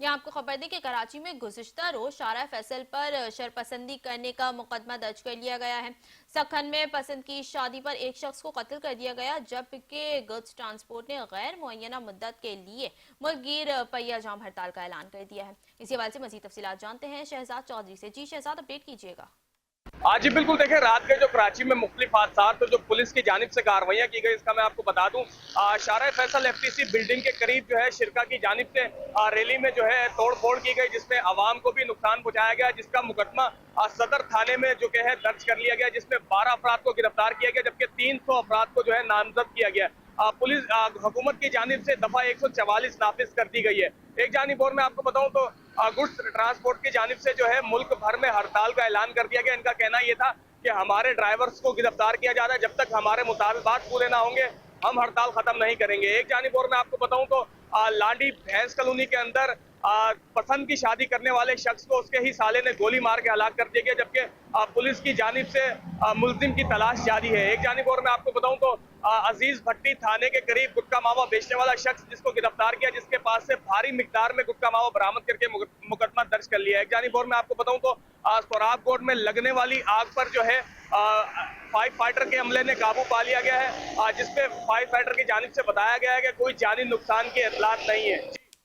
यहाँ आपको खबर दी कि कराची में गुज़िश्ता रोज शारा फैसल पर शरपसंदी करने का मुकदमा दर्ज कर लिया गया है। सखन में पसंद की शादी पर एक शख्स को कत्ल कर दिया गया, जबकि गुड्स ट्रांसपोर्ट ने गैर मुअय्यना मुद्दत के लिए मुल्कगीर पहिया जाम हड़ताल का ऐलान कर दिया है। इसी हवाले से मज़ीद तफसीलात जानते हैं शहजाद चौधरी से। जी शहजाद, अपडेट कीजिएगा। हाँ जी, बिल्कुल। देखिए, रात के जो कराची में मुख्तलिफ हादसा तो जो पुलिस की जानिब से कार्रवाइयाँ की गई, इसका मैं आपको बता दूं। शारा फैसल एफटीसी बिल्डिंग के करीब जो है शिरका की जानिब से रैली में जो है तोड़ फोड़ की गई, जिसमें आवाम को भी नुकसान पहुंचाया गया, जिसका मुकदमा सदर थाने में जो है दर्ज कर लिया गया, जिसमें 12 अफराद को गिरफ्तार किया गया, जबकि 300 अफराद को जो है नामजद किया गया। पुलिस हुकूमत की जानिब से दफा 144 नाफिज कर दी गई है। एक जानिब और मैं आपको बताऊं तो गुड्स ट्रांसपोर्ट की जानिब से जो है मुल्क भर में हड़ताल का ऐलान कर दिया गया। इनका कहना यह था कि हमारे ड्राइवर्स को गिरफ्तार किया जा रहा है, जब तक हमारे मुतालबात पूरे ना होंगे हम हड़ताल खत्म नहीं करेंगे। एक जानिब और मैं आपको बताऊं तो लांडी भैंस कॉलोनी के अंदर पसंद की शादी करने वाले शख्स को उसके ही साले ने गोली मार के हलाक कर दिया गया, जबकि पुलिस की जानिब से मुल्जिम की तलाश जारी है। एक जानिब और मैं आपको बताऊं तो अजीज भट्टी थाने के करीब गुटखा मावा बेचने वाला शख्स जिसको गिरफ्तार किया, जिसके पास से भारी मिकदार में गुटखा मावा बरामद करके मुकदमा दर्ज कर लिया है। एक जानिब और मैं आपको बताऊं तो सोराब कोट में लगने वाली आग पर जो है फाइव फाइटर के अमले ने काबू पा लिया गया है, जिसपे फाइव फाइटर की जानिब से बताया गया है कि कोई जानी नुकसान की इतलात नहीं है।